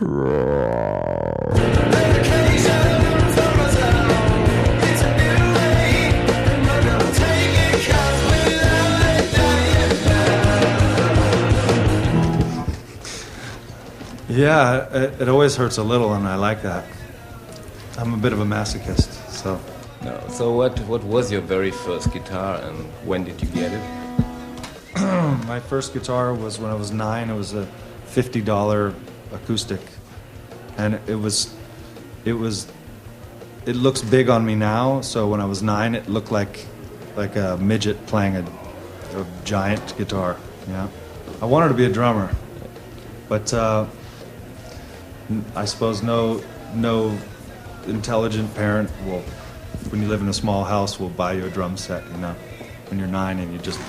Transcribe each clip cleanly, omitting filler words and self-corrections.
Yeah, it always hurts a little, and I like that. I'm a bit of a masochist, so. No. So what was your very first guitar, and when did you get it? My first guitar was when I was 9. It was a $50 acoustic, and it looks big on me now. So when I was 9, it looked like a midget playing a giant guitar. Yeah, I wanted to be a drummer, but I suppose no intelligent parent will, when you live in a small house, will buy you a drum set. You know, when you're 9 and you just.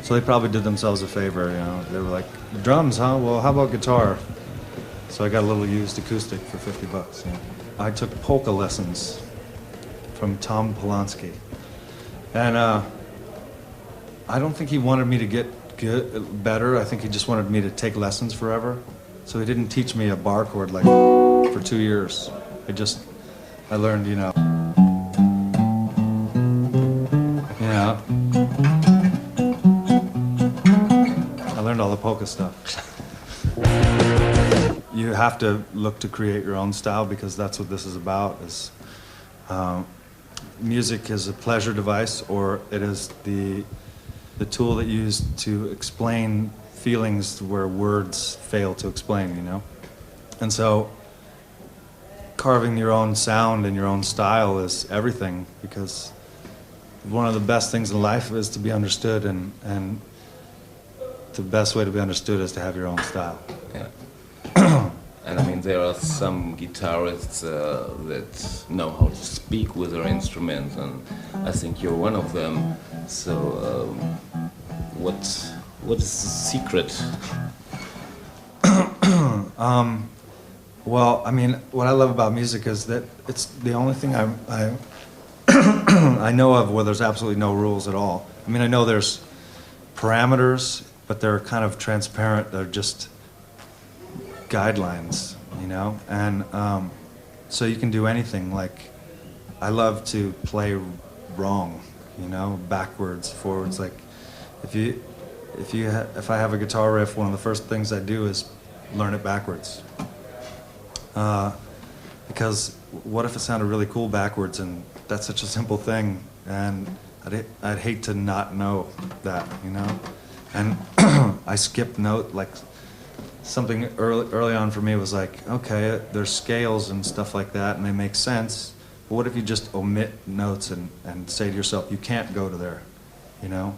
So they probably did themselves a favor, you know. They were like, drums, huh? Well, how about guitar? So I got a little used acoustic for $50. You know. I took polka lessons from Tom Polanski. And I don't think he wanted me to get better. I think he just wanted me to take lessons forever. So he didn't teach me a bar chord like for 2 years. I learned, you know. I learned all the polka stuff. You have to look to create your own style because that's what this is about. Music is a pleasure device, or it is the tool that you use to explain feelings where words fail to explain, you know? And so carving your own sound and your own style is everything, because one of the best things in life is to be understood, and the best way to be understood is to have your own style. Yeah. And I mean, there are some guitarists that know how to speak with their instruments, and I think you're one of them. So, what is the secret? Well, I mean, what I love about music is that it's the only thing I I know of where there's absolutely no rules at all. I mean, I know there's parameters, but they're kind of transparent. They're just guidelines, you know? And so you can do anything. Like, I love to play wrong, you know, backwards, forwards. Like, if I have a guitar riff, one of the first things I do is learn it backwards. Because what if it sounded really cool backwards, and that's such a simple thing, and I'd hate to not know that, you know? And I skipped note, like something early on for me was like, okay, there's scales and stuff like that, and they make sense, but what if you just omit notes and say to yourself, you can't go to there, you know?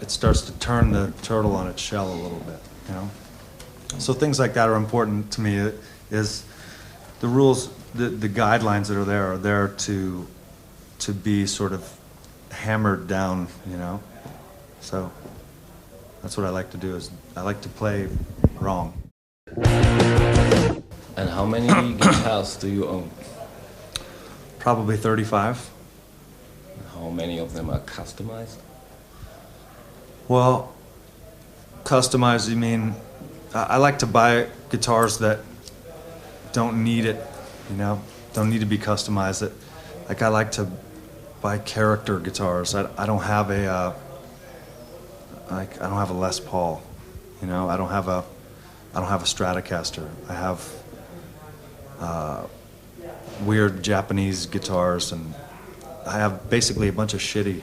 It starts to turn the turtle on its shell a little bit, you know? So things like that are important to me. Is the rules, the guidelines that are there to be sort of hammered down, you know? So that's what I like to do, is I like to play wrong. And how many guitars do you own? Probably 35. How many of them are customized? Well, customized, you mean, I like to buy guitars that don't need it, you know, don't need to be customized. Like, I like to buy character guitars. I don't have a Les Paul, you know. I don't have a Stratocaster. I have weird Japanese guitars, and I have basically a bunch of shitty,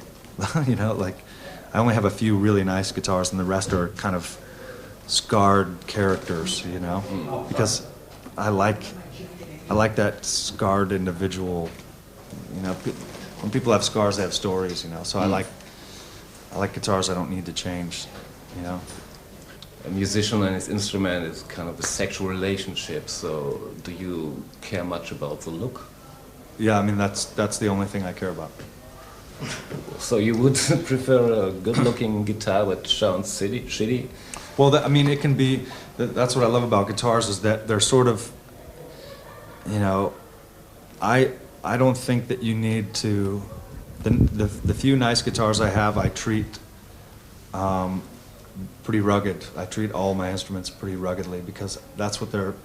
you know. Like, I only have a few really nice guitars, and the rest are kind of scarred characters, you know, because I like that scarred individual, you know. When people have scars, they have stories, you know. So I like guitars I don't need to change, you know. A musician and his instrument is kind of a sexual relationship. So do you care much about the look? Yeah, I mean, that's the only thing I care about. So you would prefer a good-looking guitar that sounds shitty? Well, I mean, it can be. That's what I love about guitars, is that they're sort of, you know, I don't think that you need to. The few nice guitars I have, I treat pretty rugged. I treat all my instruments pretty ruggedly because that's what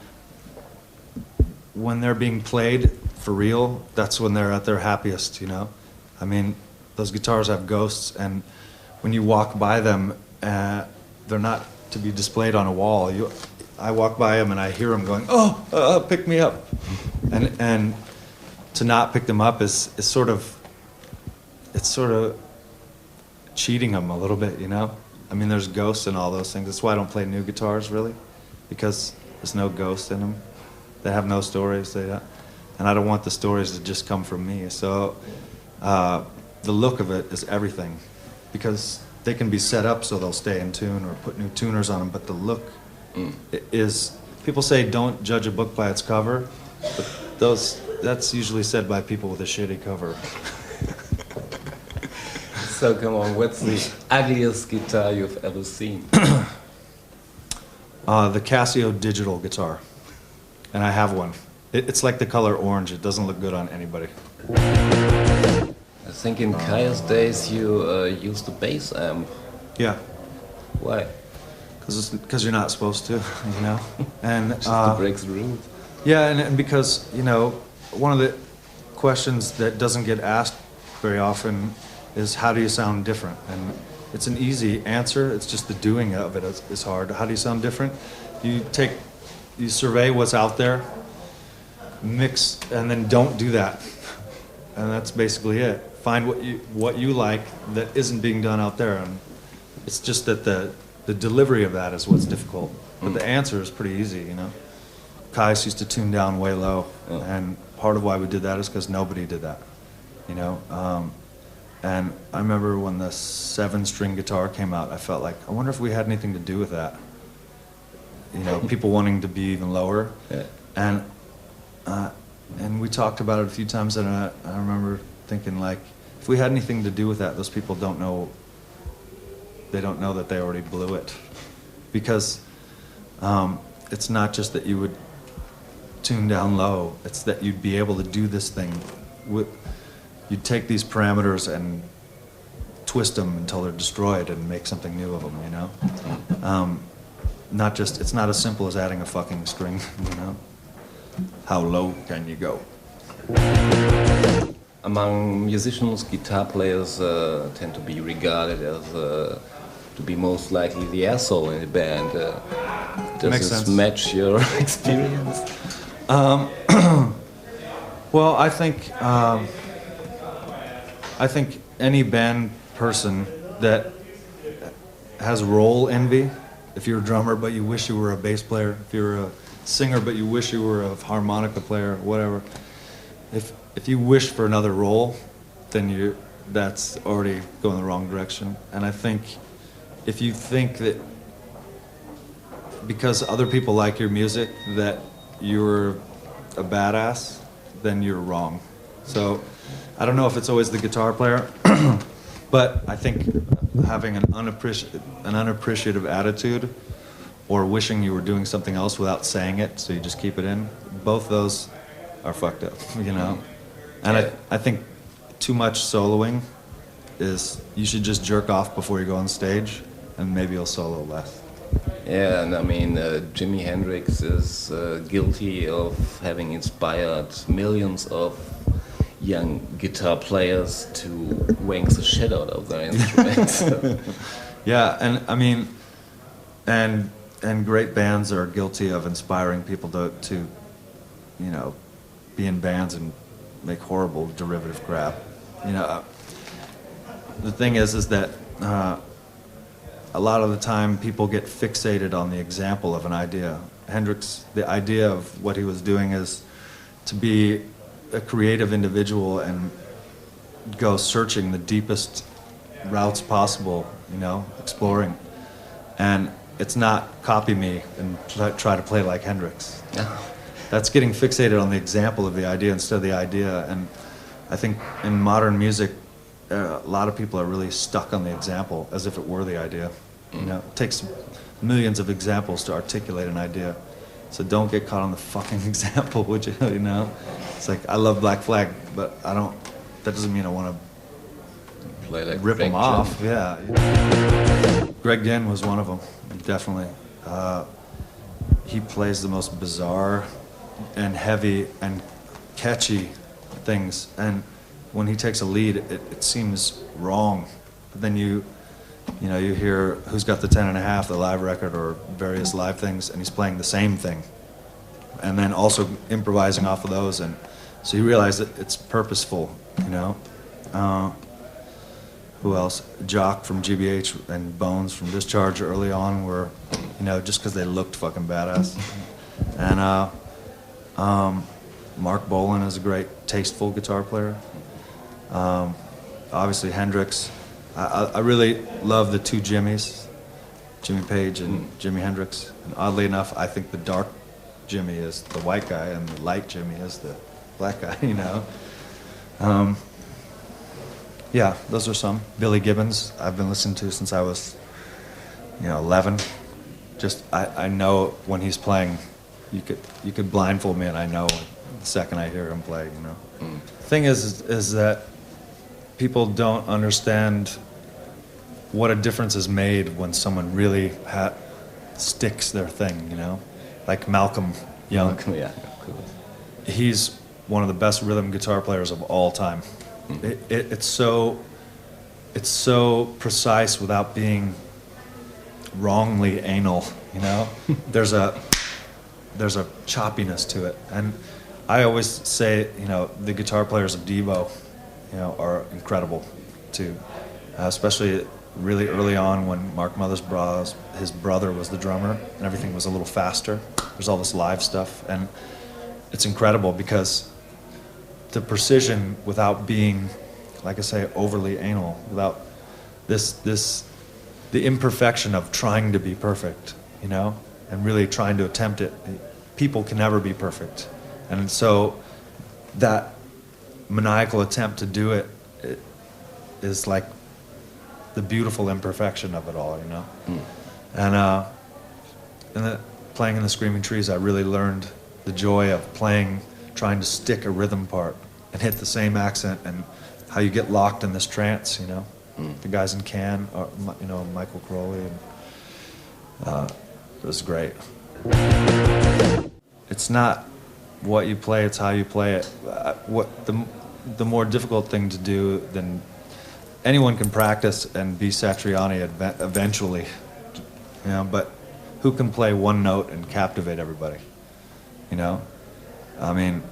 when they're being played for real, that's when they're at their happiest, you know? I mean, those guitars have ghosts, and when you walk by them, they're not to be displayed on a wall. I walk by them and I hear them going, "Oh, pick me up," and to not pick them up is sort of cheating them a little bit, you know. I mean, there's ghosts in all those things. That's why I don't play new guitars really, because there's no ghost in them. They have no stories. And I don't want the stories to just come from me. So the look of it is everything, because they can be set up so they'll stay in tune or put new tuners on them, but the look is, people say don't judge a book by its cover, but that's usually said by people with a shitty cover. So come on, what's the ugliest guitar you've ever seen? The Casio digital guitar, and I have one. It's like the color orange. It doesn't look good on anybody. I think in Kaya's days you used a bass amp. Yeah. Why? Because you're not supposed to, you know. And Just to break the rules. yeah, and because, you know, one of the questions that doesn't get asked very often is, how do you sound different? And it's an easy answer. It's just the doing of it is hard. How do you sound different? You survey what's out there, mix, and then don't do that. And that's basically it. Find what you like that isn't being done out there. And it's just that the delivery of that is what's difficult. But the answer is pretty easy, you know. Kais used to tune down way low, and part of why we did that is because nobody did that, you know. And I remember when the 7-string guitar came out, I felt like, I wonder if we had anything to do with that. You know, people wanting to be even lower. Yeah. And we talked about it a few times, and I remember thinking, like, if we had anything to do with that, those people don't know. They don't know that they already blew it, because it's not just that you would tune down low; it's that you'd be able to do this thing. You'd take these parameters and twist them until they're destroyed and make something new of them. You know, it's not as simple as adding a fucking string. You know, how low can you go? Among musicians, guitar players tend to be regarded as to be most likely the asshole in the band. Does Makes this sense. match your experience? Well, I think any band person that has role envy, if you're a drummer but you wish you were a bass player, if you're a singer but you wish you were a harmonica player, whatever, if you wish for another role, then that's already going the wrong direction. And I think if you think that because other people like your music that you're a badass, then you're wrong. So I don't know if it's always the guitar player, but I think having an unappreciative attitude, or wishing you were doing something else without saying it, so you just keep it in, both those are fucked up, you know? And Yeah. I think too much soloing is, you should just jerk off before you go on stage, and maybe you'll solo less. Yeah, and I mean, Jimi Hendrix is guilty of having inspired millions of young guitar players to wank the shit out of their instruments. Yeah, and I mean, and great bands are guilty of inspiring people to you know, be in bands and make horrible derivative crap. You know, the thing is that a lot of the time people get fixated on the example of an idea. Hendrix, the idea of what he was doing is to be a creative individual and go searching the deepest routes possible, you know, exploring. And it's not copy me and try to play like Hendrix. That's getting fixated on the example of the idea instead of the idea. And I think in modern music, a lot of people are really stuck on the example as if it were the idea. You know, it takes millions of examples to articulate an idea. So don't get caught on the fucking example, would you? You know, it's like, I love Black Flag, but I don't. That doesn't mean I want to Play like rip them Frank off. Jones. Yeah. Greg Ginn was one of them, definitely. He plays the most bizarre and heavy and catchy things, and when he takes a lead, it seems wrong. But then you hear Who's Got the 10.5, the live record, or various live things, and he's playing the same thing, and then also improvising off of those, and so you realize that it's purposeful, you know. Who else? Jock from GBH and Bones from Discharge early on were, you know, just because they looked fucking badass. And Mark Bolan is a great, tasteful guitar player. Obviously Hendrix. I really love the two Jimmys, Jimmy Page and Jimi Hendrix. And oddly enough, I think the dark Jimmy is the white guy and the light Jimmy is the black guy, you know. Yeah, those are some. Billy Gibbons, I've been listening to since I was, 11. Just, I know when he's playing, you could blindfold me and I know the second I hear him play, you know. The thing is that people don't understand what a difference is made when someone really sticks their thing, you know. Like Malcolm Young. Yeah, cool. He's one of the best rhythm guitar players of all time. It's so precise without being wrongly anal, you know. There's a choppiness to it, and I always say, the guitar players of Devo, are incredible too, especially really early on when Mark Mothersbaugh's his brother was the drummer and everything was a little faster. There's all this live stuff, and it's incredible because the precision without being, like I say, overly anal, without the imperfection of trying to be perfect, and really trying to attempt it. People can never be perfect. And so that maniacal attempt to do it is like the beautiful imperfection of it all, And playing in the Screaming Trees, I really learned the joy of trying to stick a rhythm part and hit the same accent, and how you get locked in this trance, The guys in Can, Michael Crowley, and it was great. It's not what you play, it's how you play it. The more difficult thing to do than anyone can practice and be Satriani eventually, but who can play one note and captivate everybody? I mean,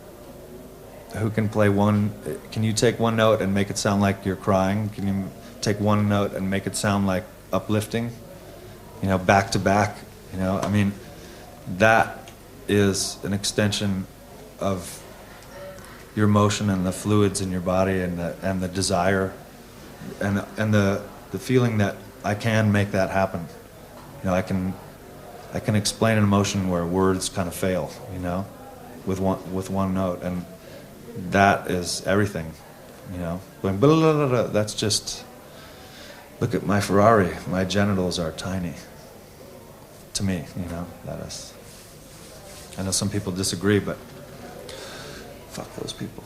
who can play can you take one note and make it sound like you're crying? Can you take one note and make it sound like uplifting? Back to back, I mean, that is an extension of your emotion and the fluids in your body and the desire and the feeling that I can make that happen. I can explain an emotion where words kind of fail, with one note, and that is everything, Going blah, blah, blah, blah, that's just, look at my Ferrari, my genitals are tiny. To me, that is. I know some people disagree, but fuck those people.